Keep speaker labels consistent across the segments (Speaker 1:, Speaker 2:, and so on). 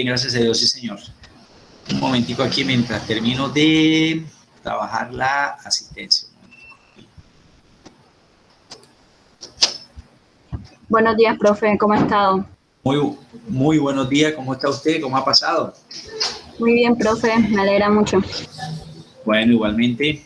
Speaker 1: Gracias a Dios, sí, señor. Un momentico aquí mientras termino de trabajar la asistencia.
Speaker 2: Buenos días, profe. ¿Cómo ha estado?
Speaker 1: Muy buenos días. ¿Cómo está usted? ¿Cómo ha pasado?
Speaker 2: Muy bien, profe. Me alegra mucho.
Speaker 1: Bueno, igualmente.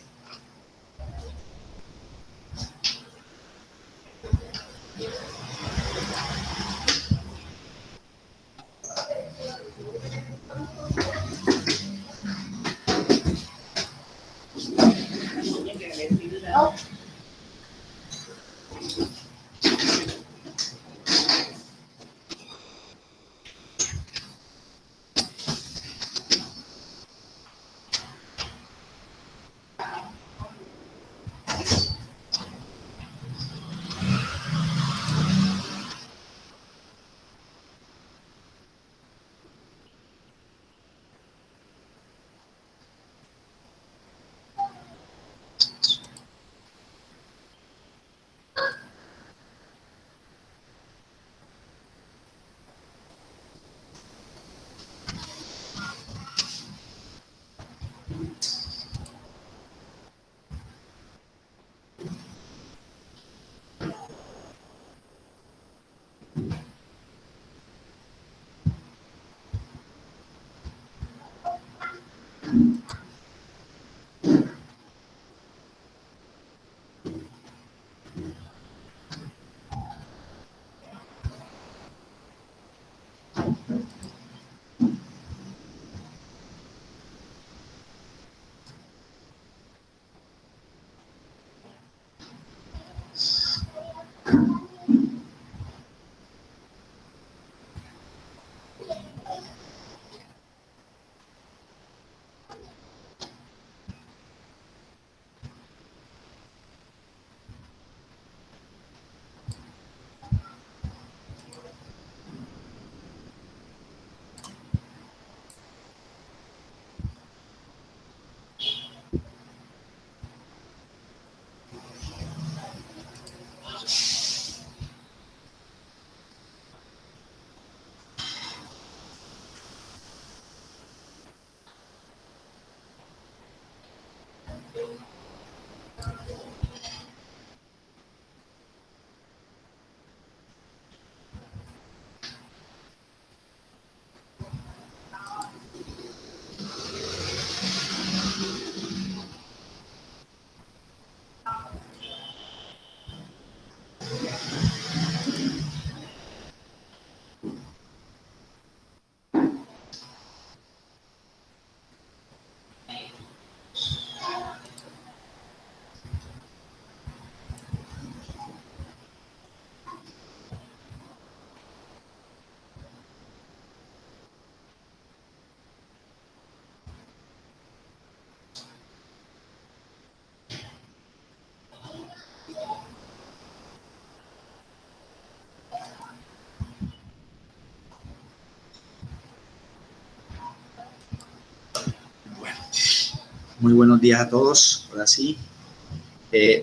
Speaker 1: Muy buenos días a todos. Ahora sí,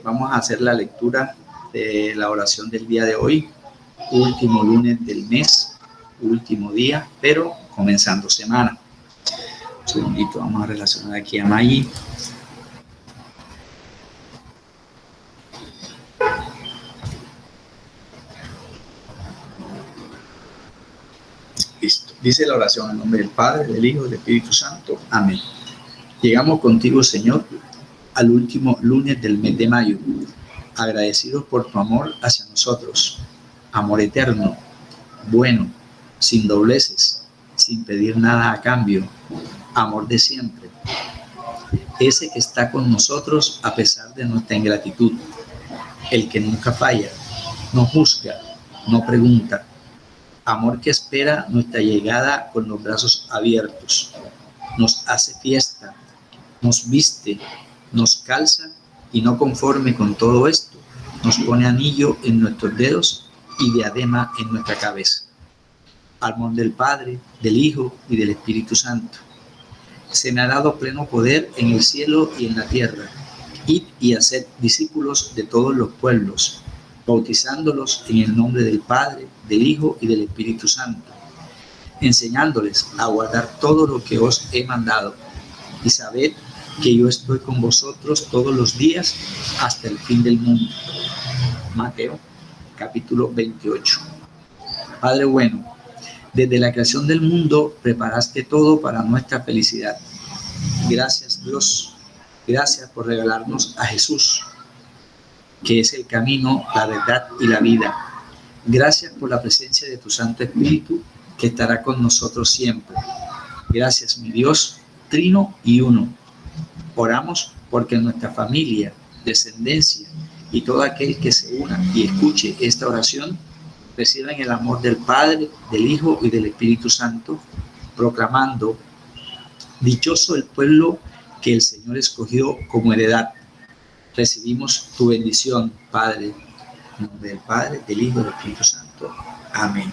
Speaker 1: vamos a hacer la lectura de la oración del día de hoy, último lunes del mes, último día, pero comenzando semana. Un segundito, vamos a relacionar aquí a Maggie. Listo. Dice la oración en nombre del Padre, del Hijo y del Espíritu Santo. Amén. Llegamos contigo, Señor, al último lunes del mes de mayo, agradecidos por tu amor hacia nosotros, amor eterno, bueno, sin dobleces, sin pedir nada a cambio, amor de siempre, ese que está con nosotros a pesar de nuestra ingratitud, el que nunca falla, no juzga, no pregunta, amor que espera nuestra llegada con los brazos abiertos, nos hace fiesta, nos viste, nos calza y no conforme con todo esto, nos pone anillo en nuestros dedos y diadema en nuestra cabeza. Amor del Padre, del Hijo y del Espíritu Santo. Se me ha dado pleno poder en el cielo y en la tierra. Id y haced discípulos de todos los bautizándolos en el nombre del Padre, del Hijo y del Espíritu Santo, enseñándoles a guardar todo lo que os he mandado. Y sabed que yo estoy con vosotros todos los días hasta el fin del mundo. Mateo, capítulo 28. Padre bueno, desde la creación del mundo preparaste todo para nuestra felicidad. Gracias, Dios. Gracias por regalarnos a Jesús, que es el camino, la verdad y la vida. Gracias por la presencia de tu Santo Espíritu, que estará con nosotros siempre. Gracias, mi Dios, trino y uno. Oramos porque nuestra familia, descendencia y todo aquel que se una y escuche esta oración reciban el amor del Padre, del Hijo y del Espíritu Santo, proclamando: dichoso el pueblo que el Señor escogió como heredad. Recibimos tu bendición, Padre, en nombre del Padre, del Hijo y del Espíritu Santo. Amén.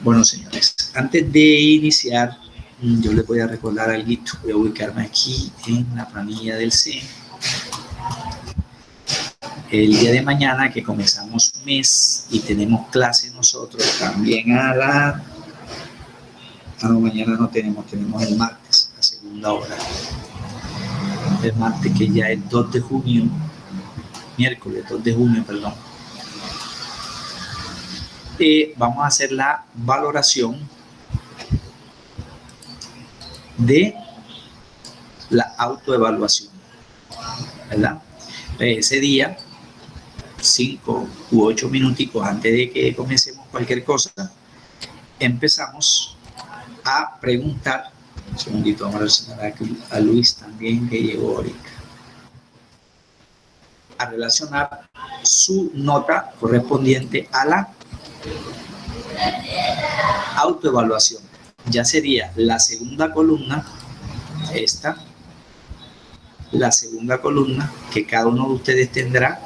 Speaker 1: Bueno, señores, antes de iniciar, yo les voy a recordar algo. Voy a ubicarme aquí en la planilla del CEN. El día de mañana, que comenzamos mes y tenemos clase nosotros también no, mañana no tenemos el martes, a segunda hora. El martes, que ya es 2 de junio, miércoles 2 de junio, perdón. Vamos a hacer la valoración de la autoevaluación, ¿verdad? Ese día, 5 u 8 minuticos antes de que comencemos cualquier cosa, empezamos a preguntar. Un segundito, vamos a relacionar a Luis también, que llegó ahorita. A relacionar su nota correspondiente a la autoevaluación. Ya sería la segunda columna, la segunda columna que cada uno de ustedes tendrá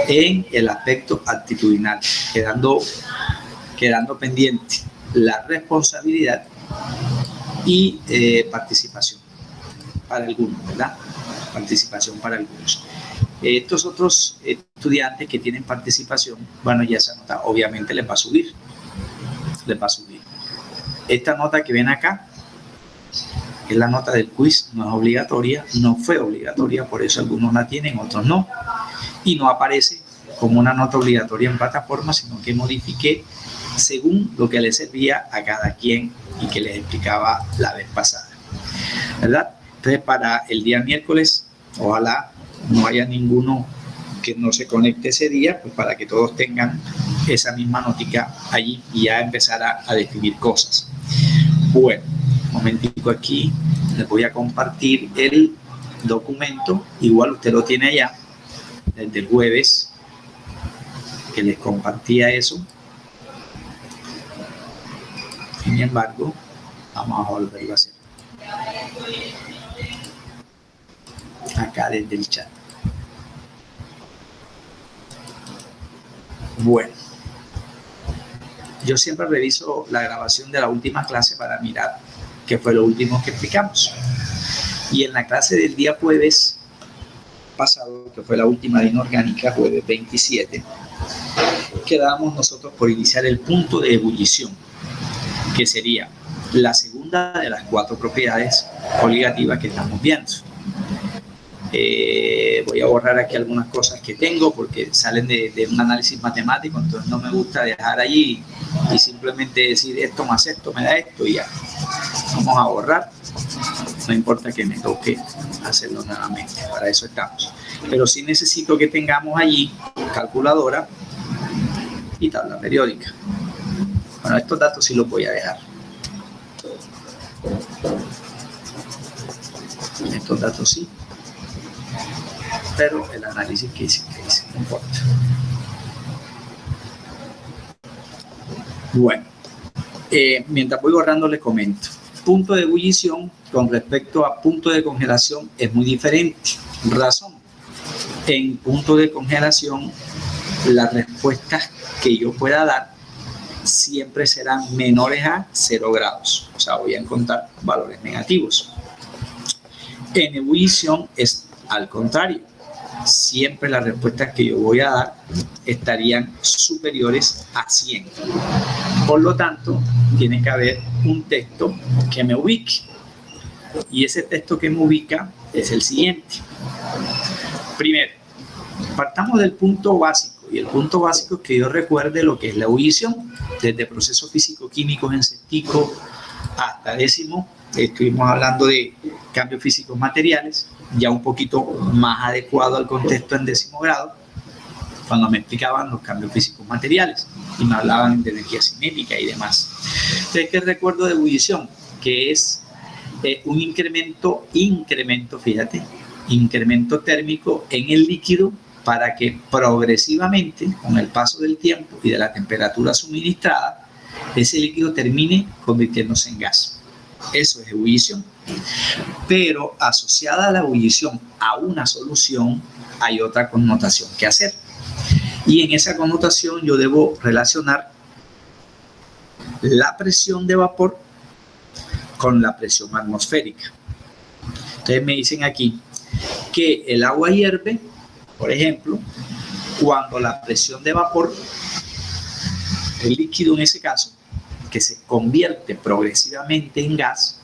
Speaker 1: en el aspecto actitudinal, quedando pendiente la responsabilidad y participación para algunos, ¿verdad? Participación para algunos. Estos otros estudiantes que tienen participación, bueno, ya esa nota obviamente les va a subir. Esta nota que ven acá es la nota del quiz, no es obligatoria, no fue obligatoria, por eso algunos la tienen, otros no. Y no aparece como una nota obligatoria en plataforma, sino que modifiqué según lo que les servía a cada quien y que les explicaba la vez pasada, ¿verdad? Entonces, para el día miércoles, ojalá no haya ninguno que no se conecte ese día, pues para que todos tengan esa misma notica allí y ya empezar a definir cosas. Bueno, un momentico aquí, les voy a compartir el documento. Igual usted lo tiene allá desde el jueves que les compartía eso. Sin embargo, vamos a volverlo a hacer acá desde el chat. Bueno, yo siempre reviso la grabación de la última clase para mirar qué fue lo último que explicamos. Y en la clase del día jueves pasado, que fue la última de inorgánica, jueves 27, quedábamos nosotros por iniciar el punto de ebullición, que sería la segunda de las 4 propiedades obligativas que estamos viendo. Voy a borrar aquí algunas cosas que tengo porque salen de un análisis matemático, entonces no me gusta dejar allí y simplemente decir esto más esto me da esto y ya. Vamos a borrar, no importa que me toque hacerlo nuevamente, para eso estamos. Pero sí necesito que tengamos allí calculadora y tabla periódica. Bueno, estos datos sí los voy a dejar. Estos datos sí, pero el análisis que hice no importa. Bueno, mientras voy borrando les comento. Punto de ebullición con respecto a punto de congelación es muy diferente. Razón: en punto de congelación las respuestas que yo pueda dar siempre serán menores a 0 grados, o sea, voy a encontrar valores negativos. En ebullición es al contrario, siempre las respuestas que yo voy a dar estarían superiores a 100. Por lo tanto, tiene que haber un texto que me ubique. Y ese texto que me ubica es el siguiente. Primero, partamos del punto básico. Y el punto básico es que yo recuerde lo que es la ebullición. Desde procesos físico-químicos en sextico hasta décimo, estuvimos hablando de cambios físicos materiales, ya un poquito más adecuado al contexto en décimo grado, cuando me explicaban los cambios físicos materiales y me hablaban de energía cinética y demás. Entonces, ¿qué recuerdo de ebullición? Que es un incremento, fíjate, incremento térmico en el líquido para que progresivamente, con el paso del tiempo y de la temperatura suministrada, ese líquido termine convirtiéndose en gas. Eso es ebullición. Pero asociada a la ebullición a una solución, hay otra connotación que hacer. Y en esa connotación yo debo relacionar la presión de vapor con la presión atmosférica. Entonces me dicen aquí que el agua hierve, por ejemplo, cuando la presión de vapor, el líquido en ese caso, que se convierte progresivamente en gas,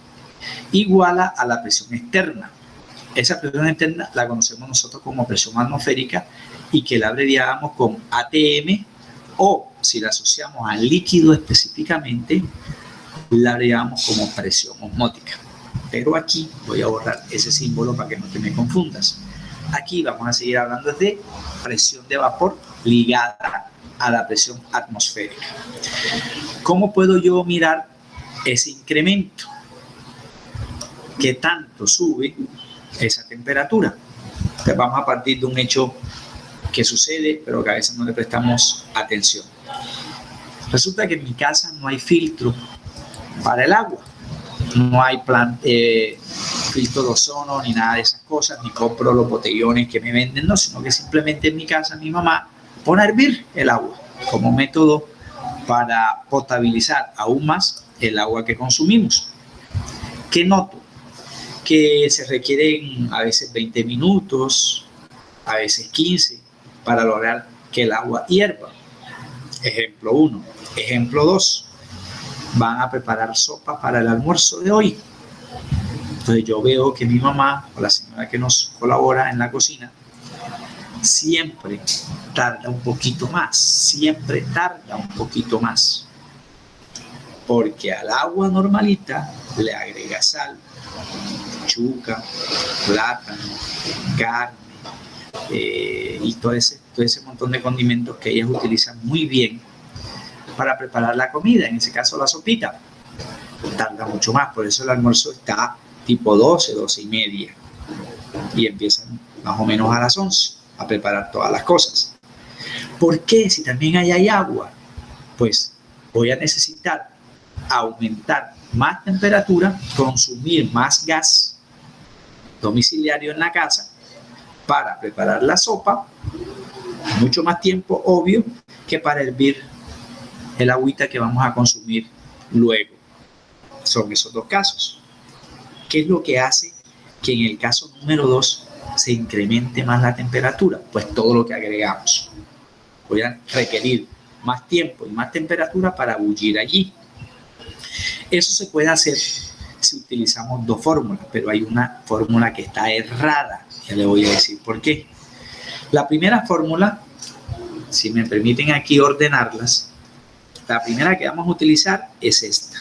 Speaker 1: iguala a la presión externa. Esa presión externa la conocemos nosotros como presión atmosférica y que la abreviamos con ATM, o si la asociamos al líquido específicamente, la abreviamos como presión osmótica. Pero aquí voy a borrar ese símbolo para que no te me confundas. Aquí vamos a seguir hablando de presión de vapor ligada a la presión atmosférica. ¿Cómo puedo yo mirar ese incremento? ¿Qué tanto sube esa temperatura? Entonces vamos a partir de un hecho que sucede, pero que a veces no le prestamos atención. Resulta que en mi casa no hay filtro para el agua. No hay filtro de ozono ni nada de esas cosas, ni compro los botellones que me venden, no, sino que simplemente en mi casa mi mamá pone a hervir el agua como método para potabilizar aún más el agua que consumimos. ¿Qué noto? Que se requieren a veces 20 minutos, a veces 15, para lograr que el agua hierva. Ejemplo 1. Ejemplo 2. Van a preparar sopa para el almuerzo de hoy. Entonces yo veo que mi mamá o la señora que nos colabora en la cocina siempre tarda un poquito más, porque al agua normalita le agrega sal, chuca, plátano, carne y todo ese montón de condimentos que ellas utilizan muy bien para preparar la comida, en ese caso la sopita. Tarda mucho más, por eso el almuerzo está tipo 12, 12 y media, y empiezan más o menos a las 11 a preparar todas las cosas. ¿Por qué? Si también hay agua, pues voy a necesitar aumentar más temperatura, consumir más gas domiciliario en la casa para preparar la sopa, mucho más tiempo, obvio, que para hervir el agüita que vamos a consumir luego. Son esos dos casos. ¿Qué es lo que hace que en el caso número 2 se incremente más la temperatura? Pues todo lo que agregamos. Voy a requerir más tiempo y más temperatura para bullir allí. Eso se puede hacer si utilizamos dos fórmulas, pero hay una fórmula que está errada. Ya le voy a decir por qué. La primera fórmula, si me permiten aquí ordenarlas, la primera que vamos a utilizar es esta,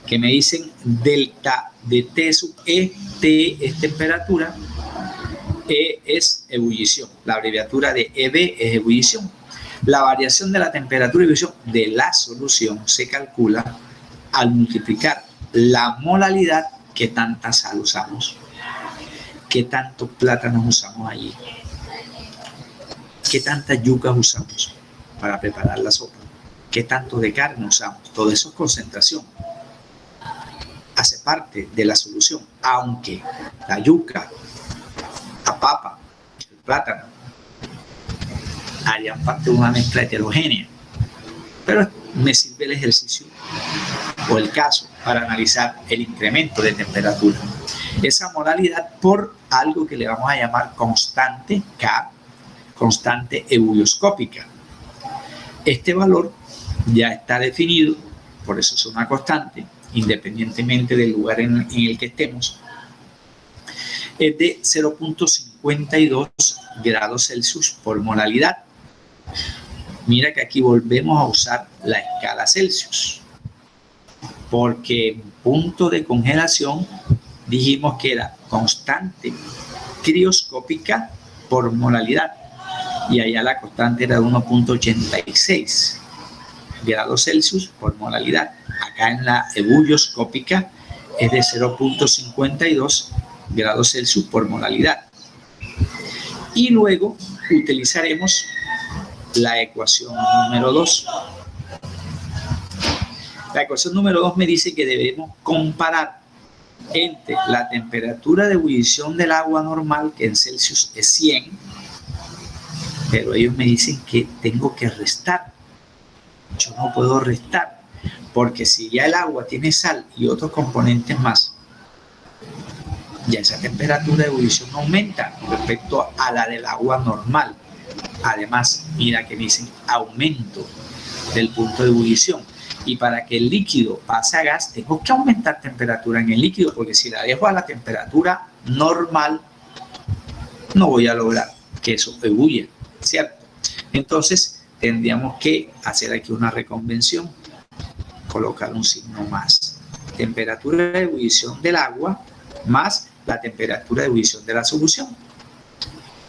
Speaker 1: que me dicen delta de T sub E. T es temperatura, E es ebullición. La abreviatura de EB es ebullición. La variación de la temperatura de ebullición de la solución se calcula al multiplicar la molalidad que tanta sal usamos, qué tantos plátanos usamos allí, qué tantas yucas usamos para preparar la sopa, qué tanto de carne usamos. Todo eso es concentración. Hace parte de la solución, aunque la yuca, la papa, el plátano harían parte de una mezcla heterogénea. Pero me sirve el ejercicio o el caso para analizar el incremento de temperatura. esa molaridad por algo que le vamos a llamar constante K, constante ebullioscópica. Este valor ya está definido, por eso es una constante, independientemente del lugar en el que estemos, es de 0.52 grados Celsius por molaridad. Mira que aquí volvemos a usar la escala Celsius, porque en punto de congelación dijimos que era constante crioscópica por molaridad, y allá la constante era de 1.86 grados Celsius por molaridad. Acá en la ebullioscópica es de 0.52 grados Celsius por molaridad. Y luego utilizaremos la ecuación número 2. La ecuación número 2 me dice que debemos comparar entre la temperatura de ebullición del agua normal, que en Celsius es 100, pero ellos me dicen que tengo que restar. Yo no puedo restar, porque si ya el agua tiene sal y otros componentes más, ya esa temperatura de ebullición aumenta respecto a la del agua normal. Además, mira que dicen aumento del punto de ebullición. Y para que el líquido pase a gas, tengo que aumentar temperatura en el líquido, porque si la dejo a la temperatura normal, no voy a lograr que eso ebulle, ¿cierto? Entonces, tendríamos que hacer aquí una reconvención, colocar un signo más. Temperatura de ebullición del agua más la temperatura de ebullición de la solución.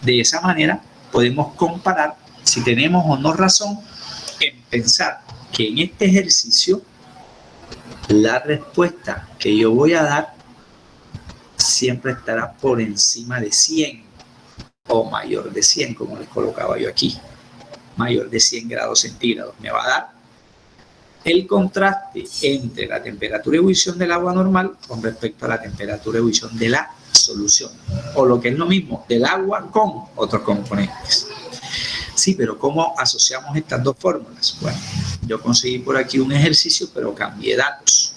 Speaker 1: De esa manera podemos comparar si tenemos o no razón en pensar que en este ejercicio la respuesta que yo voy a dar siempre estará por encima de 100 o mayor de 100, como les colocaba yo aquí. Mayor de 100 grados centígrados me va a dar el contraste entre la temperatura de ebullición del agua normal con respecto a la temperatura de ebullición de la solución, o lo que es lo mismo, del agua con otros componentes. Sí, pero ¿cómo asociamos estas dos fórmulas? Bueno, yo conseguí por aquí un ejercicio, pero cambié datos.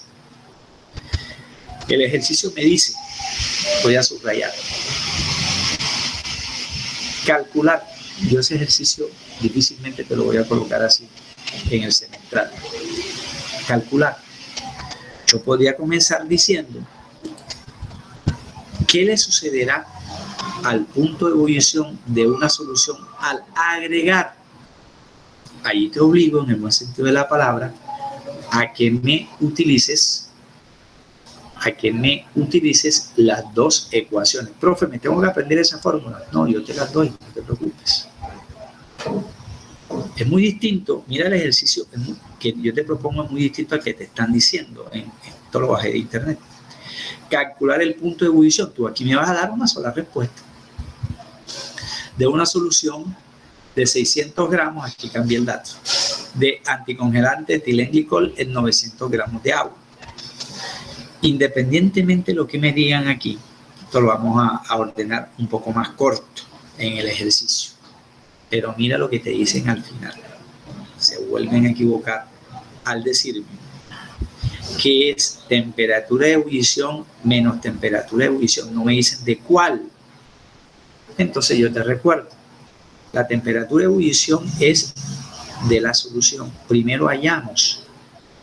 Speaker 1: El ejercicio me dice, voy a subrayar, calcular. Yo ese ejercicio difícilmente te lo voy a colocar así en el semestral. Calcular. Yo podría comenzar diciendo ¿qué le sucederá al punto de ebullición de una solución al agregar? Allí te obligo, en el buen sentido de la palabra, a que me utilices las dos ecuaciones. Profe, ¿me tengo que aprender esa fórmula? No, yo te las doy, no te preocupes. Es muy distinto, mira el ejercicio que yo te propongo, es muy distinto al que te están diciendo, esto lo bajé de internet. Calcular el punto de ebullición, tú aquí me vas a dar una sola respuesta. De una solución de 600 gramos, aquí cambié el dato, de anticongelante etilenglicol en 900 gramos de agua. Independientemente de lo que me digan aquí, esto lo vamos a ordenar un poco más corto en el ejercicio. Pero mira lo que te dicen al final. Se vuelven a equivocar al decirme que es temperatura de ebullición menos temperatura de ebullición. No me dicen de cuál. Entonces yo te recuerdo, la temperatura de ebullición es de la solución. Primero hallamos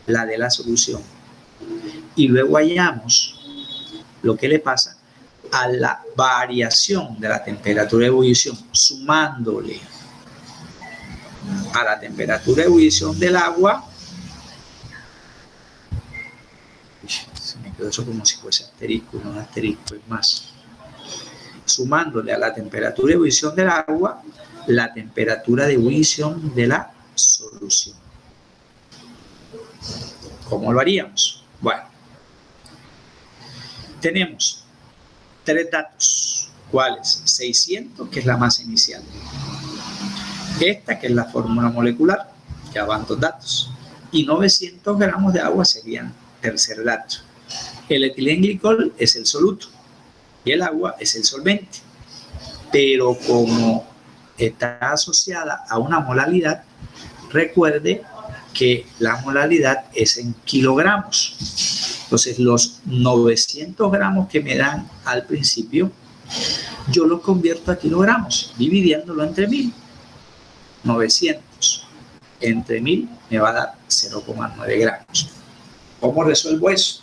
Speaker 1: la de la solución y luego hallamos lo que le pasa a la variación de la temperatura de ebullición, sumándole a la temperatura de ebullición del agua. Se me quedó eso como si fuese asterisco, no asterisco, es más. Sumándole a la temperatura de ebullición del agua, la temperatura de ebullición de la solución. ¿Cómo lo haríamos? Bueno, tenemos tres datos. ¿Cuáles? 600, que es la masa inicial. Esta, que es la fórmula molecular, ya van dos datos. Y 900 gramos de agua serían tercer dato. El etilenglicol es el soluto y el agua es el solvente. Pero como está asociada a una molaridad, recuerde que la molaridad es en kilogramos. Entonces, los 900 gramos que me dan al principio, yo los convierto a kilogramos, dividiéndolo entre 1000. 900 entre 1000 me va a dar 0,9 gramos. ¿Cómo resuelvo eso?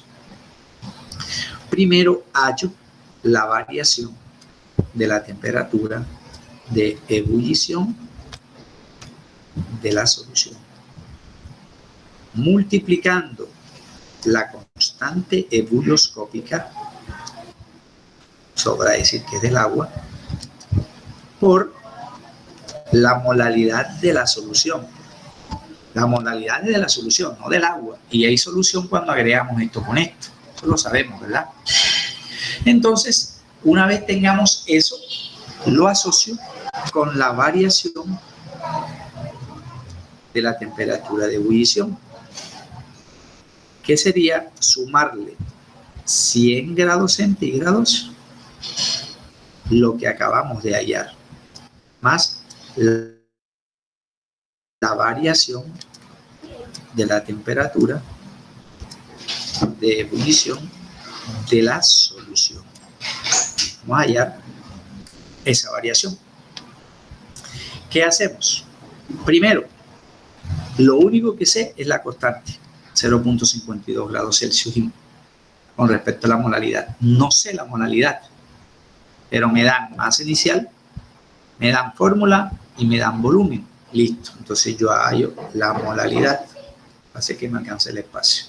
Speaker 1: Primero hallo la variación de la temperatura de ebullición de la solución, multiplicando la constante ebullioscópica, sobra decir que es del agua, por la molaridad de la solución. La molaridad es de la solución, no del agua. Y hay solución cuando agregamos esto con esto. Eso lo sabemos, ¿verdad? Entonces, una vez tengamos eso, lo asocio con la variación de la temperatura de ebullición, que sería sumarle 100 grados centígrados, lo que acabamos de hallar, más la variación de la temperatura de ebullición de la solución. Vamos a hallar esa variación. ¿Qué hacemos? Primero, lo único que sé es la constante, 0.52 grados Celsius con respecto a la molaridad. No sé la molaridad, pero me dan masa inicial, me dan fórmula y me dan volumen. Listo. Entonces yo hallo la molaridad. Hace que me alcance el espacio.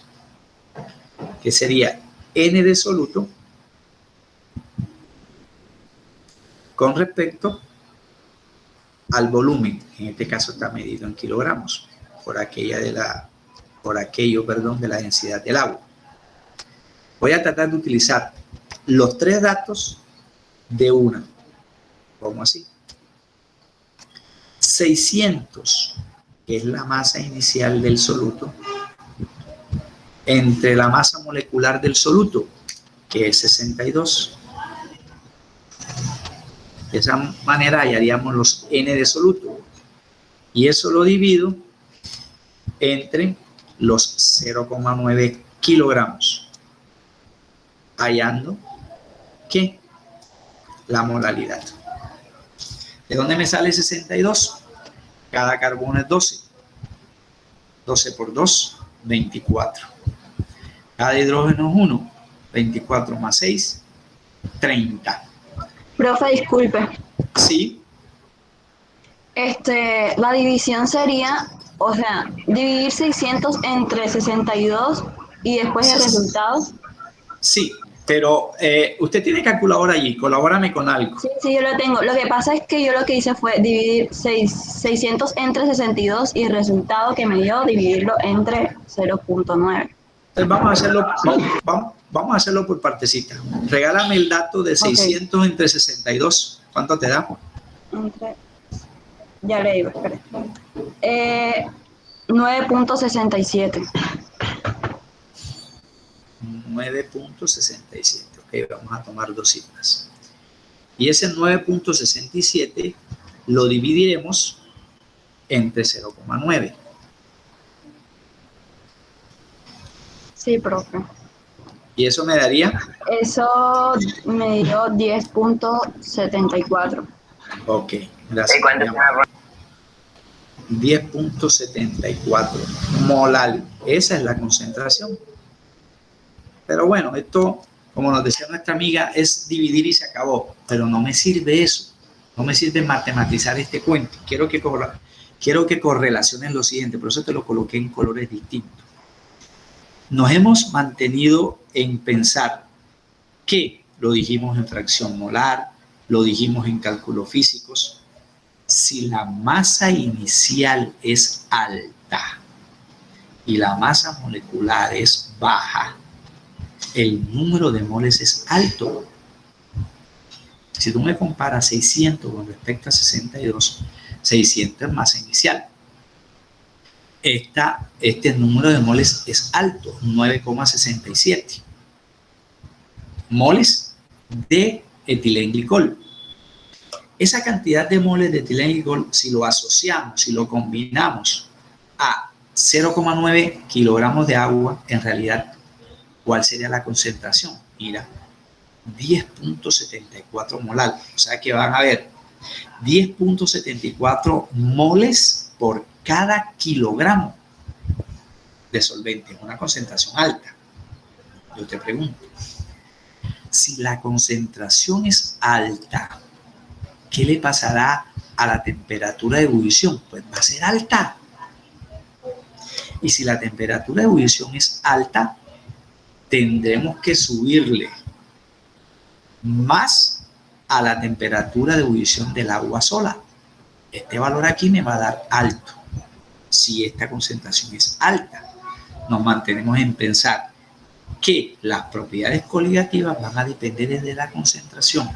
Speaker 1: Que sería N de soluto con respecto al volumen. En este caso está medido en kilogramos por aquello de la densidad del agua. Voy a tratar de utilizar los tres datos de una. ¿Cómo así? 600, que es la masa inicial del soluto, entre la masa molecular del soluto, que es 62. De esa manera hallaríamos los N de soluto. Y eso lo divido entre los 0,9 kilogramos, hallando que la molaridad. ¿De dónde me sale 62? Cada carbono es 12. 12 por 2, 24. Cada hidrógeno es 1. 24 más 6, 30.
Speaker 2: Profe, disculpe.
Speaker 1: Sí.
Speaker 2: La división sería, o sea, dividir 600 entre 62 y después el resultado.
Speaker 1: Sí, pero usted tiene calculadora allí, colabórame con algo.
Speaker 2: Sí, yo lo tengo. Lo que pasa es que yo lo que hice fue dividir 600 entre 62 y el resultado que me dio dividirlo entre 0.9.
Speaker 1: Entonces vamos a hacerlo por partecita. Regálame el dato de 600 entre 62. ¿Cuánto te da?
Speaker 2: Ya le digo, espere. 9.67.
Speaker 1: 9.67. Ok, vamos a tomar dos cifras. Y ese 9.67 lo dividiremos entre 0,9.
Speaker 2: Sí, profe.
Speaker 1: ¿Y eso me daría?
Speaker 2: Eso me dio 10.74.
Speaker 1: Ok, gracias. 10.74 molar. Esa es la concentración. Pero bueno, esto, como nos decía nuestra amiga, es dividir y se acabó. Pero no me sirve eso. No me sirve matematizar este cuento. Quiero que correlaciones lo siguiente. Por eso te lo coloqué en colores distintos. Nos hemos mantenido en pensar que, lo dijimos en fracción molar, lo dijimos en cálculos físicos, si la masa inicial es alta y la masa molecular es baja, el número de moles es alto. Si tú me comparas 600 con respecto a 62, 600 es masa inicial. Este número de moles es alto, 9,67 moles de etilenglicol. Esa cantidad de moles de etilenglicol, si lo asociamos, si lo combinamos a 0,9 kilogramos de agua, en realidad ¿Cuál sería la concentración? Mira, 10.74 molar. O sea que van a haber 10.74 moles por cada kilogramo de solvente. Es una concentración alta. Yo te pregunto, si la concentración es alta, ¿qué le pasará a la temperatura de ebullición? Pues va a ser alta. Y si la temperatura de ebullición es alta, tendremos que subirle más a la temperatura de ebullición del agua sola. Este valor aquí me va a dar alto. Si esta concentración es alta, nos mantenemos en pensar que las propiedades coligativas van a depender de la concentración.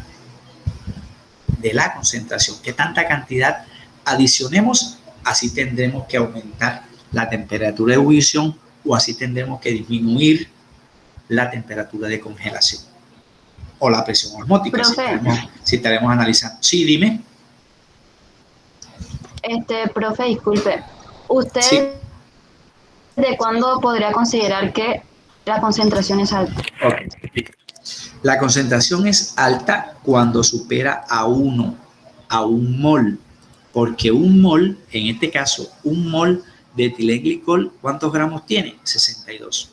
Speaker 1: De la concentración. ¿Qué tanta cantidad adicionemos? Así tendremos que aumentar la temperatura de ebullición o así tendremos que disminuir la temperatura de congelación o la presión osmótica. Si estaremos analizando. Sí, dime.
Speaker 2: Profe, disculpe. ¿Usted sí, de cuándo podría considerar que la concentración es alta?
Speaker 1: Ok. La concentración es alta cuando supera a un mol, porque un mol, en este caso, un mol de etilenglicol, ¿cuántos gramos tiene? 62.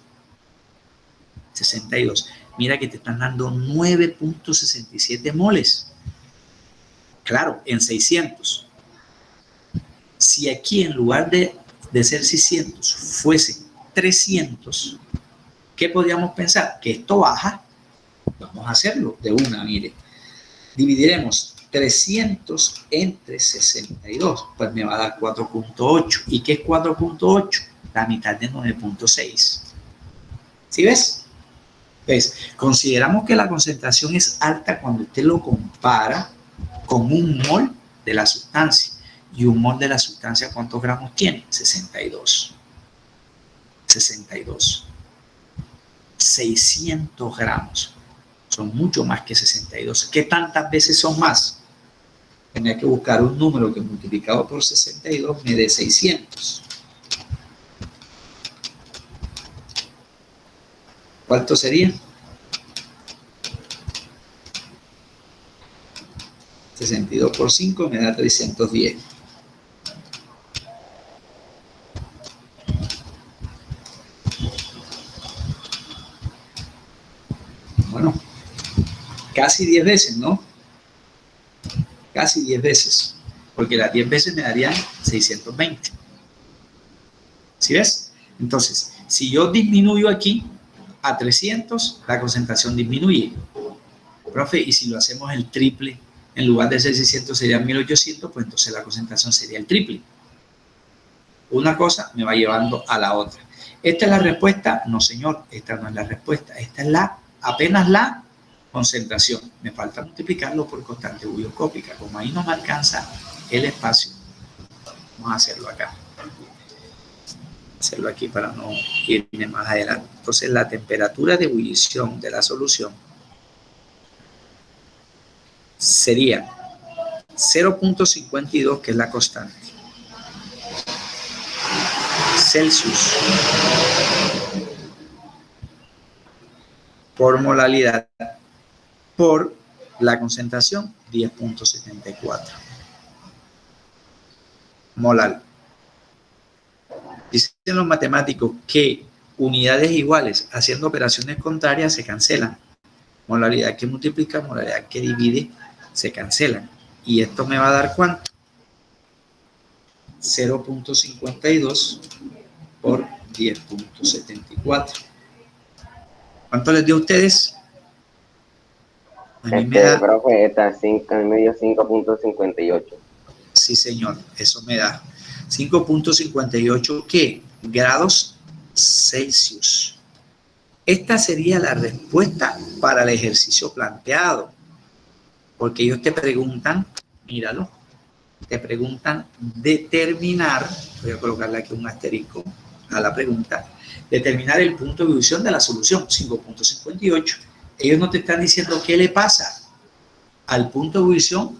Speaker 1: 62. Mira que te están dando 9.67 moles. Claro, en 600. Si aquí en lugar de ser 600 fuese 300, ¿qué podríamos pensar? Que esto baja. Vamos a hacerlo de una, mire. Dividiremos 300 entre 62, pues me va a dar 4.8. ¿Y qué es 4.8? La mitad de 9.6. ¿Sí ves? Pues consideramos que la concentración es alta cuando usted lo compara con un mol de la sustancia. Y un mol de la sustancia, ¿cuántos gramos tiene? 62. 62. 600 gramos. Son mucho más que 62. ¿Qué tantas veces son más? Tenía que buscar un número que multiplicado por 62 me dé 600. ¿Cuánto sería? 62 por 5 me da 310. Bueno, casi 10 veces, ¿no? Casi 10 veces, porque las 10 veces me darían 620. ¿Sí ves? Entonces, si yo disminuyo aquí a 300, la concentración disminuye. Profe, y si lo hacemos el triple, en lugar de ser 600 serían 1800, pues entonces la concentración sería el triple. Una cosa me va llevando a la otra. ¿Esta es la respuesta? No, señor, esta no es la respuesta. Esta es apenas la concentración. Me falta multiplicarlo por constante bulloscópica. Como ahí no me alcanza el espacio, vamos a hacerlo acá. Hacerlo aquí para no irme más adelante. Entonces, la temperatura de ebullición de la solución sería 0.52, que es la constante, Celsius por molaridad por la concentración 10.74 molar. Dicen los matemáticos que unidades iguales haciendo operaciones contrarias se cancelan. Molaridad que multiplica, molaridad que divide, se cancelan. Y esto me va a dar ¿cuánto? 0.52 por 10.74. ¿Cuánto les dio a ustedes? A mí me da...
Speaker 3: Profe, está 5.58.
Speaker 1: Sí, señor, eso me da 5.58 ¿qué? Grados Celsius. Esta sería la respuesta para el ejercicio planteado, porque ellos te preguntan, míralo, te preguntan determinar, voy a colocarle aquí un asterisco a la pregunta, determinar el punto de ebullición de la solución, 5.58. Ellos no te están diciendo qué le pasa al punto de ebullición,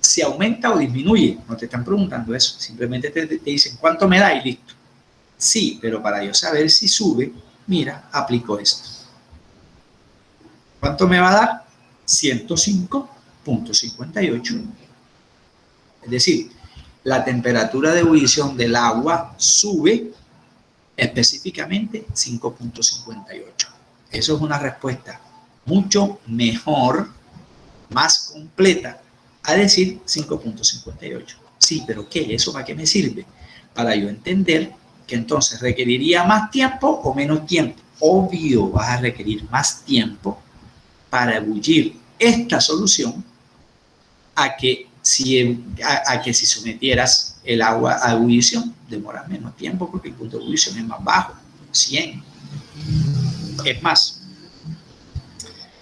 Speaker 1: si aumenta o disminuye, no te están preguntando eso, simplemente te dicen cuánto me da y listo. Sí, pero para yo saber si sube, mira, aplico esto. ¿Cuánto me va a dar? 105.58. Es decir, la temperatura de ebullición del agua sube específicamente 5.58. Eso es una respuesta mucho mejor, más completa, a decir 5.58. Sí, pero ¿qué? ¿Eso para qué me sirve? Para yo entender que entonces requeriría más tiempo o menos tiempo. Obvio, vas a requerir más tiempo para ebullir esta solución a que si sometieras el agua a ebullición, demora menos tiempo porque el punto de ebullición es más bajo, 100. Es más,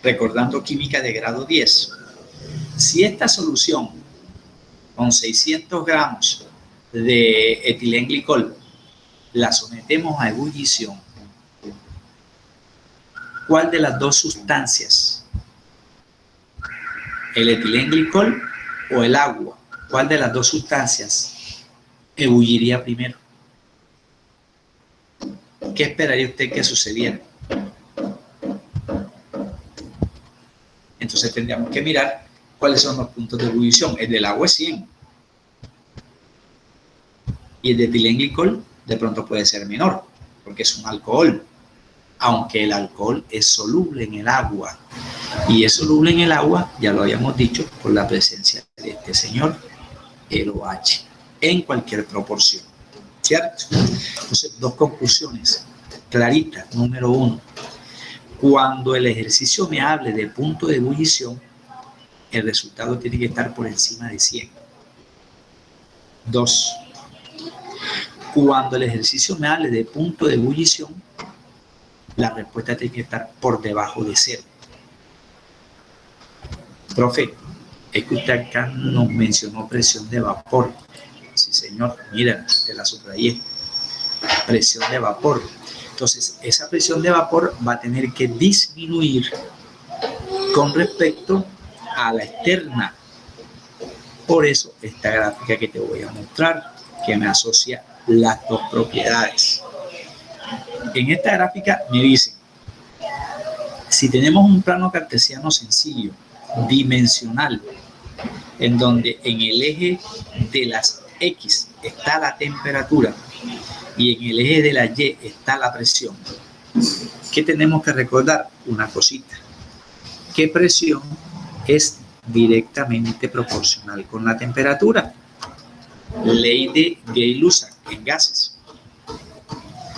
Speaker 1: recordando química de grado 10, si esta solución con 600 gramos de etilenglicol la sometemos a ebullición, ¿cuál de las dos sustancias, el etilenglicol o el agua, cuál de las dos sustancias ebulliría primero? ¿Qué esperaría usted que sucediera? Entonces tendríamos que mirar cuáles son los puntos de ebullición. El del agua es 100 y el de etilenglicol de pronto puede ser menor porque es un alcohol, aunque el alcohol es soluble en el agua, y es soluble en el agua, ya lo habíamos dicho, por la presencia de este señor, el OH, en cualquier proporción, ¿cierto? Entonces, dos conclusiones claritas. Número uno, cuando el ejercicio me hable de punto de ebullición, el resultado tiene que estar por encima de 100. Dos, cuando el ejercicio me hable de punto de ebullición, la respuesta tiene que estar por debajo de 0. Profe, es que usted acá nos mencionó presión de vapor. Sí, señor, mira, te la subrayé. Presión de vapor. Entonces, esa presión de vapor va a tener que disminuir con respecto a la externa. Por eso, esta gráfica que te voy a mostrar, que me asocia las dos propiedades. En esta gráfica me dicen, si tenemos un plano cartesiano sencillo, dimensional, en donde en el eje de las X está la temperatura y en el eje de la Y está la presión, ¿qué tenemos que recordar? Una cosita, que presión es directamente proporcional con la temperatura. Ley de Gay-Lussac en gases.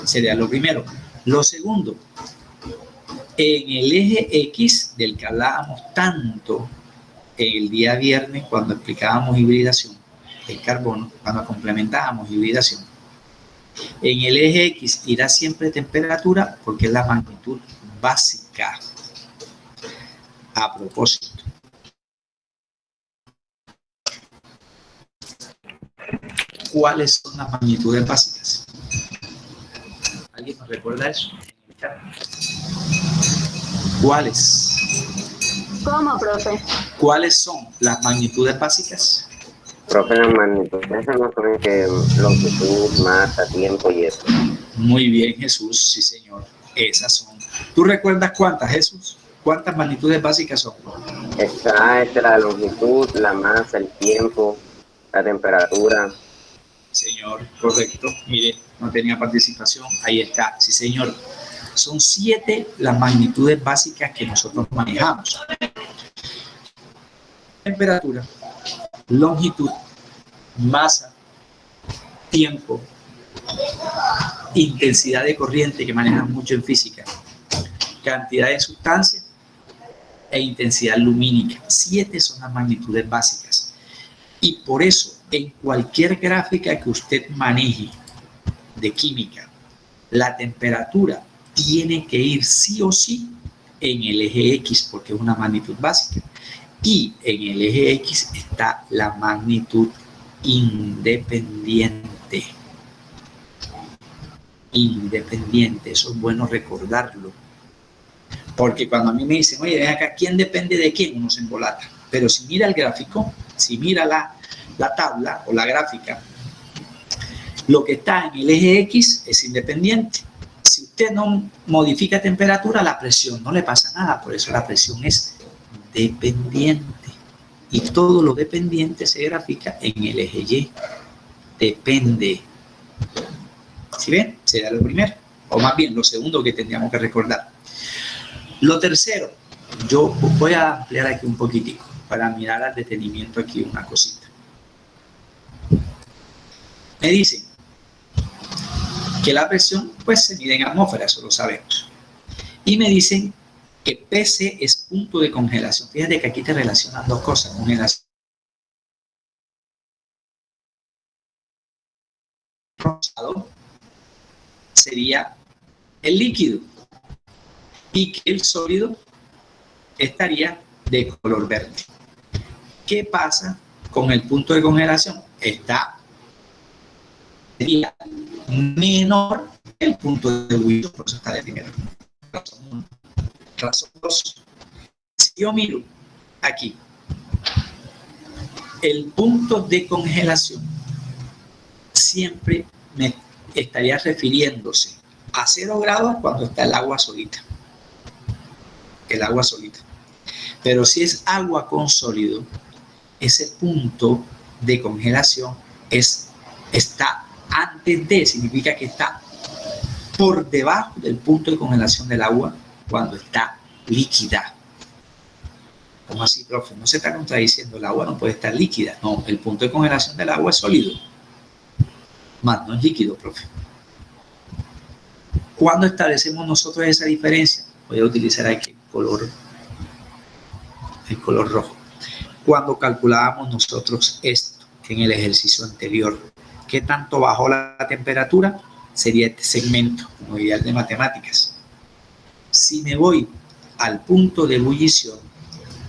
Speaker 1: Sería lo primero. Lo segundo, en el eje X del que hablábamos tanto el día viernes cuando explicábamos hibridación del carbono, cuando complementábamos hibridación, en el eje X irá siempre temperatura porque es la magnitud básica. A propósito, ¿cuáles son las magnitudes básicas? ¿Alguien nos recuerda eso? ¿Cuáles?
Speaker 2: ¿Cómo, profe?
Speaker 1: ¿Cuáles son las magnitudes básicas?
Speaker 3: Profe, las magnitudes no son que longitud, masa, tiempo y eso.
Speaker 1: Muy bien, Jesús, sí, señor. Esas son. ¿Tú recuerdas cuántas, Jesús? ¿Cuántas magnitudes básicas son?
Speaker 3: Está la longitud, la masa, el tiempo, la temperatura.
Speaker 1: Señor, correcto. Mire, no tenía participación. Ahí está. Sí, señor. Son 7 las magnitudes básicas que nosotros manejamos. Temperatura, longitud, masa, tiempo, intensidad de corriente, que manejan mucho en física, cantidad de sustancia e intensidad lumínica. 7 son las magnitudes básicas. Y por eso, en cualquier gráfica que usted maneje de química, la temperatura tiene que ir sí o sí en el eje X, porque es una magnitud básica. Y en el eje X está la magnitud independiente. Independiente, eso es bueno recordarlo. Porque cuando a mí me dicen, oye, ven acá, ¿quién depende de quién? Uno se embolata. Pero si mira el gráfico, si mira la tabla o la gráfica, lo que está en el eje X es independiente. Si usted no modifica temperatura, la presión no le pasa nada. Por eso la presión es dependiente. Y todo lo dependiente se grafica en el eje Y. Depende. ¿Sí ven? Será lo primero. O más bien, lo segundo que tendríamos que recordar. Lo tercero, yo voy a ampliar aquí un poquitico para mirar al detenimiento aquí una cosita. Me dicen que la presión pues se mide en atmósfera, eso lo sabemos. Y me dicen que PC es punto de congelación. Fíjate que aquí te relacionan dos cosas. Congelación rosado sería el líquido y que el sólido estaría de color verde. ¿Qué pasa con el punto de congelación? Sería menor que el punto de ebullición, por eso está de primero. Razón 2. Si yo miro aquí, el punto de congelación siempre me estaría refiriéndose a 0 grados cuando está el agua solita. El agua solita. Pero si es agua con sólido, ese punto de congelación está antes de, significa que está por debajo del punto de congelación del agua cuando está líquida. ¿Cómo así, profe? No se está contradiciendo, el agua no puede estar líquida. No, el punto de congelación del agua es sólido. Más no es líquido, profe. ¿Cuándo establecemos nosotros esa diferencia? Voy a utilizar aquí el color rojo. Cuando calculábamos nosotros esto en el ejercicio anterior, ¿qué tanto bajó la temperatura? Sería este segmento, como ideal de matemáticas. Si me voy al punto de ebullición,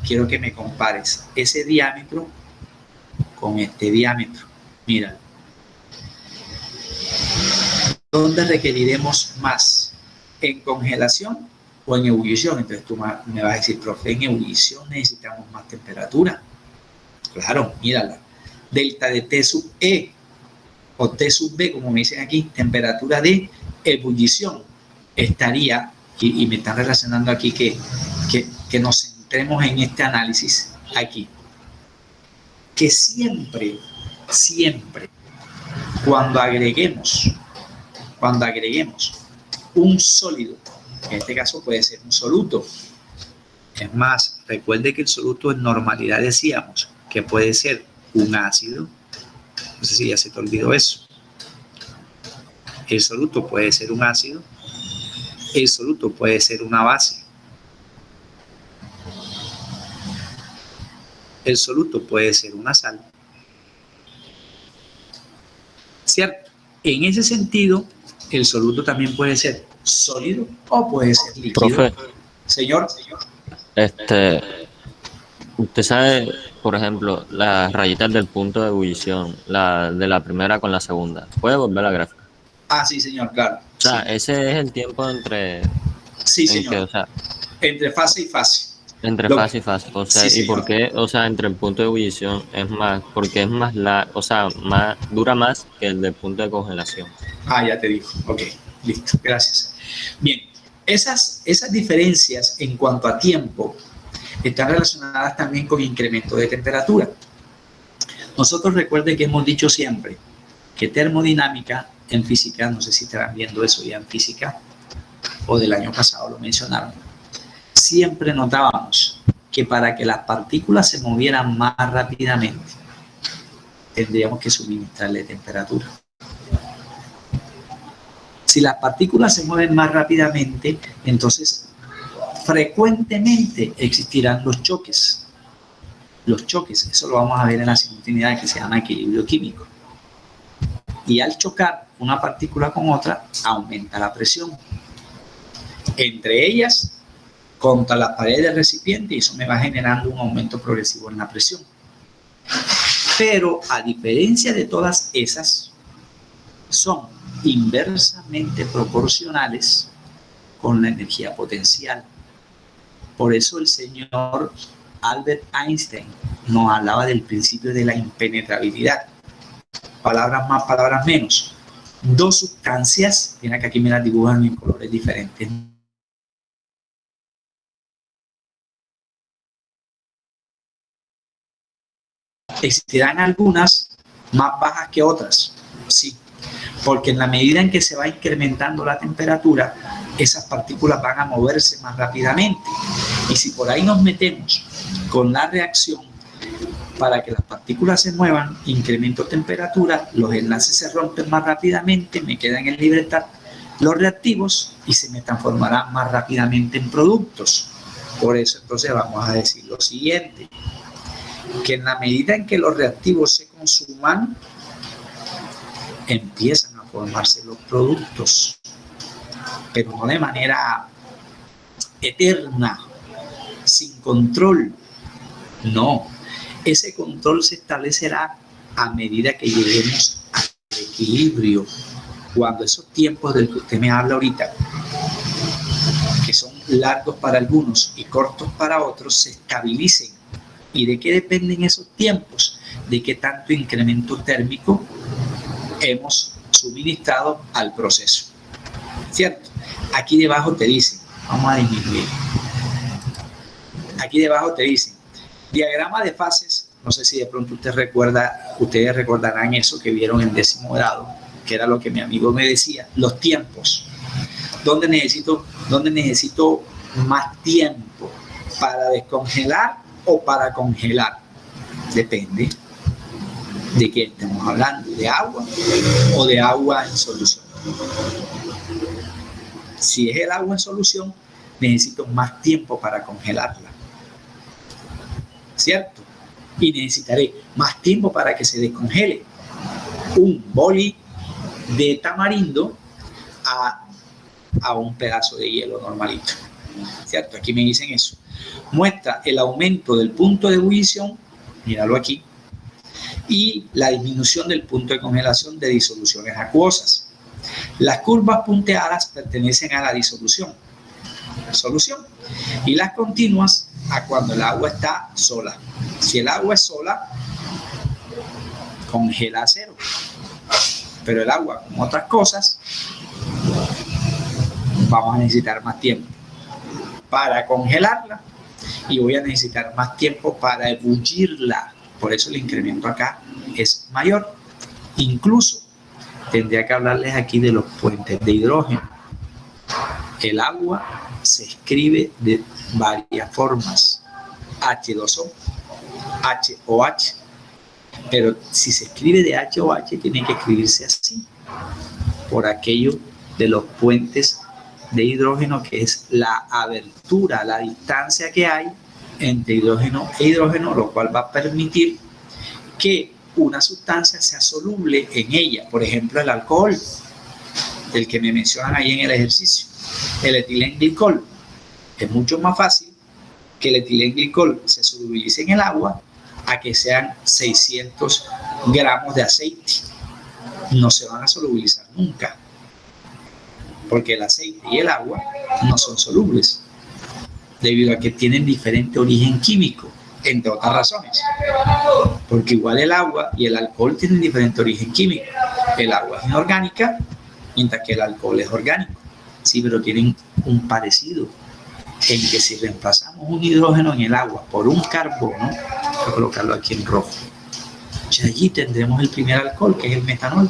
Speaker 1: quiero que me compares ese diámetro con este diámetro. Mira, ¿dónde requeriremos más? ¿En congelación o en ebullición? Entonces tú me vas a decir, profe, en ebullición necesitamos más temperatura. Claro, mírala. Delta de T sub E o T sub B, como me dicen aquí, temperatura de ebullición, estaría, y me están relacionando aquí que nos centremos en este análisis aquí, que siempre, cuando agreguemos un sólido, en este caso puede ser un soluto. Es más, recuerde que el soluto en normalidad decíamos que puede ser un ácido. No sé si ya se te olvidó eso. El soluto puede ser un ácido. El soluto puede ser una base. El soluto puede ser una sal. ¿Cierto? En ese sentido, el soluto también puede ser sólido o puede ser líquido.
Speaker 4: Profe,
Speaker 1: Señor.
Speaker 4: Usted sabe, por ejemplo, las rayitas del punto de ebullición, la de la primera con la segunda. ¿Puede volver a la gráfica?
Speaker 1: Ah, sí, señor, claro.
Speaker 4: O sea,
Speaker 1: sí.
Speaker 4: Ese es el tiempo entre...
Speaker 1: Sí, señor.
Speaker 4: Que, o sea,
Speaker 1: entre fase y fase.
Speaker 4: Entre fase y fase. O sea,
Speaker 1: sí,
Speaker 4: ¿y por qué? O sea, entre el punto de ebullición es más, porque es más o sea, dura más que el del punto de congelación.
Speaker 1: Ah, ya te digo. Ok, listo, gracias. Bien, esas diferencias en cuanto a tiempo están relacionadas también con incremento de temperatura. Nosotros recuerden que hemos dicho siempre que termodinámica en física, no sé si estarán viendo eso ya en física o del año pasado lo mencionaron, siempre notábamos que para que las partículas se movieran más rápidamente tendríamos que suministrarle temperatura. Si las partículas se mueven más rápidamente, entonces frecuentemente existirán los choques. Los choques, eso lo vamos a ver en la simultaneidad que se llama equilibrio químico. Y al chocar una partícula con otra, aumenta la presión. Entre ellas, contra las paredes del recipiente, y eso me va generando un aumento progresivo en la presión. Pero a diferencia de todas esas, son inversamente proporcionales con la energía potencial. Por eso el señor Albert Einstein nos hablaba del principio de la impenetrabilidad. Palabras más, palabras menos. dos sustancias, mira que aquí me las dibujan en colores diferentes. Existirán algunas más bajas que otras, sí, porque en la medida en que se va incrementando la temperatura, esas partículas van a moverse más rápidamente. Y si por ahí nos metemos con la reacción, para que las partículas se muevan, incremento temperatura, los enlaces se rompen más rápidamente, me quedan en libertad los reactivos y se me transformarán más rápidamente en productos. Por eso entonces vamos a decir lo siguiente, que en la medida en que los reactivos se consuman, empiezan a formarse los productos, pero no de manera eterna, sin control. No, ese control se establecerá a medida que lleguemos al equilibrio. Cuando esos tiempos del que usted me habla ahorita, que son largos para algunos y cortos para otros, se estabilicen. ¿Y de qué dependen esos tiempos? De qué tanto incremento térmico hemos suministrado al proceso. ¿Cierto? Aquí debajo te dicen, vamos a disminuir. Aquí debajo te dicen, diagrama de fases. No sé si de pronto ustedes recordarán eso que vieron en 10º grado, que era lo que mi amigo me decía, los tiempos. ¿Dónde necesito más tiempo? ¿Para descongelar o para congelar? Depende de qué estemos hablando, de agua o de agua en solución. Si es el agua en solución, necesito más tiempo para congelarla, ¿cierto? Y necesitaré más tiempo para que se descongele un boli de tamarindo a un pedazo de hielo normalito, ¿cierto? Aquí me dicen eso. Muestra el aumento del punto de ebullición, míralo aquí, y la disminución del punto de congelación de disoluciones acuosas. Las curvas punteadas pertenecen a la solución, y las continuas a cuando el agua está sola. Si el agua es sola, congela a cero, pero el agua con otras cosas, vamos a necesitar más tiempo para congelarla y voy a necesitar más tiempo para ebullirla. Por eso el incremento acá es mayor. Incluso tendría que hablarles aquí de los puentes de hidrógeno. El agua se escribe de varias formas, H2O, HOH, pero si se escribe de HOH tiene que escribirse así, por aquello de los puentes de hidrógeno, que es la abertura, la distancia que hay entre hidrógeno e hidrógeno, lo cual va a permitir que una sustancia sea soluble en ella. Por ejemplo, el alcohol, el que me mencionan ahí en el ejercicio, el etilenglicol. Es mucho más fácil que el etilenglicol se solubilice en el agua a que sean 600 gramos de aceite. No se van a solubilizar nunca, porque el aceite y el agua no son solubles, debido a que tienen diferente origen químico, entre otras razones. Porque igual el agua y el alcohol tienen diferente origen químico. El agua es inorgánica, mientras que el alcohol es orgánico. Sí, pero tienen un parecido en que si reemplazamos un hidrógeno en el agua por un carbono, voy a colocarlo aquí en rojo, y allí tendremos el primer alcohol, que es el metanol.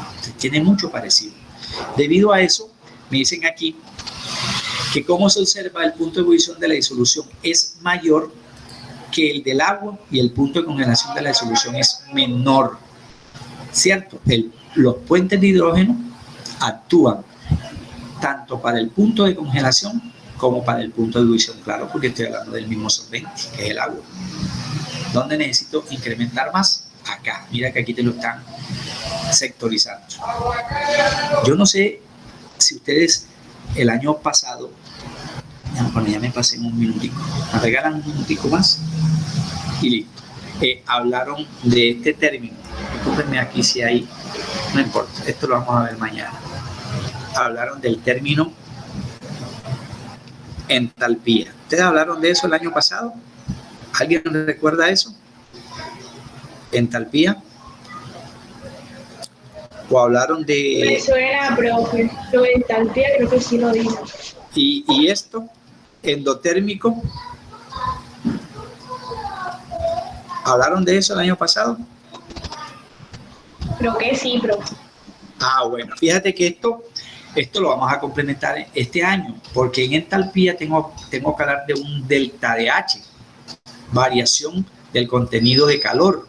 Speaker 1: Entonces, tiene mucho parecido. Debido a eso, me dicen aquí que cómo se observa el punto de ebullición de la disolución es mayor que el del agua y el punto de congelación de la disolución es menor, ¿cierto? Los puentes de hidrógeno actúan tanto para el punto de congelación como para el punto de ebullición, claro, porque estoy hablando del mismo solvente, que es el agua. ¿Dónde necesito incrementar más? Acá, mira que aquí te lo están sectorizando. Yo no sé si ustedes el año pasado, bueno, ya me pasé en un minutico, me regalan un minutico más y listo. Hablaron de este término, discúlpenme aquí si hay, no importa, esto lo vamos a ver mañana. Hablaron del término entalpía. ¿Ustedes hablaron de eso el año pasado? ¿Alguien recuerda eso? Entalpía. o hablaron
Speaker 5: Me
Speaker 1: de...
Speaker 5: suena, profe. Lo de entalpía creo que sí lo dijo.
Speaker 1: Y esto, endotérmico, ¿hablaron de eso el año pasado?
Speaker 5: Creo que sí, profe.
Speaker 1: Ah, bueno, fíjate que esto lo vamos a complementar este año, porque en entalpía tengo que hablar de un delta de H, variación del contenido de calor.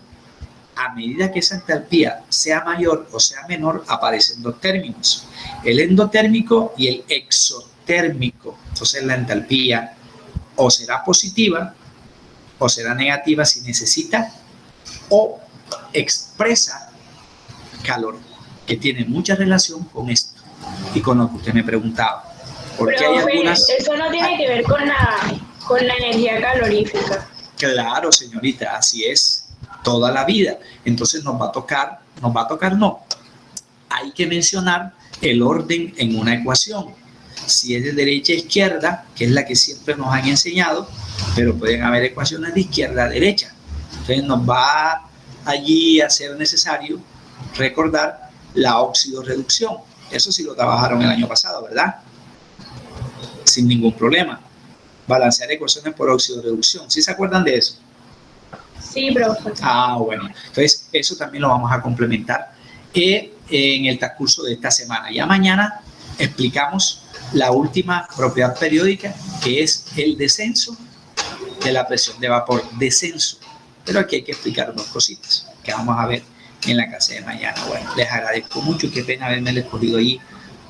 Speaker 1: A medida que esa entalpía sea mayor o sea menor, aparecen dos términos, el endotérmico y el exotérmico. Entonces la entalpía o será positiva o será negativa si necesita o expresa calor, que tiene mucha relación con esto y con lo que usted me preguntaba. Porque hay
Speaker 5: Profe,
Speaker 1: algunas...
Speaker 5: eso no tiene que ver con la energía calorífica.
Speaker 1: Claro, señorita, así es toda la vida. Entonces no, hay que mencionar el orden en una ecuación. Si es de derecha a izquierda, que es la que siempre nos han enseñado, pero pueden haber ecuaciones de izquierda a derecha. Entonces nos va allí a ser necesario recordar la oxidorreducción. Eso sí lo trabajaron el año pasado, ¿verdad? Sin ningún problema. Balancear ecuaciones por oxidorreducción. ¿Sí se acuerdan de eso?
Speaker 5: Sí, profe.
Speaker 1: Ah, bueno. Entonces, eso también lo vamos a complementar en el transcurso de esta semana. Ya mañana explicamos la última propiedad periódica, que es el descenso de la presión de vapor. Descenso. Pero aquí hay que explicar dos cositas que vamos a ver en la clase de mañana. Bueno, les agradezco mucho. Qué pena haberme escogido ahí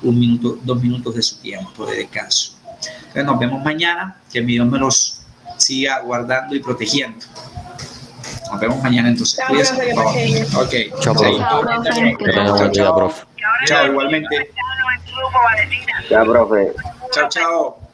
Speaker 1: 1 minuto, 2 minutos de su tiempo de descanso. Entonces, nos vemos mañana. Que mi Dios me los siga guardando y protegiendo. Nos vemos mañana entonces.
Speaker 5: Chao,
Speaker 1: Cuídense,
Speaker 5: profe,
Speaker 1: por favor.
Speaker 5: que pasen bien.
Speaker 1: Ok.
Speaker 4: Chao, profe.
Speaker 2: Chao, profe.
Speaker 4: Que tengan buen día, profe.
Speaker 1: Chao, igualmente.
Speaker 3: Ya, profe.
Speaker 1: Chao, chao.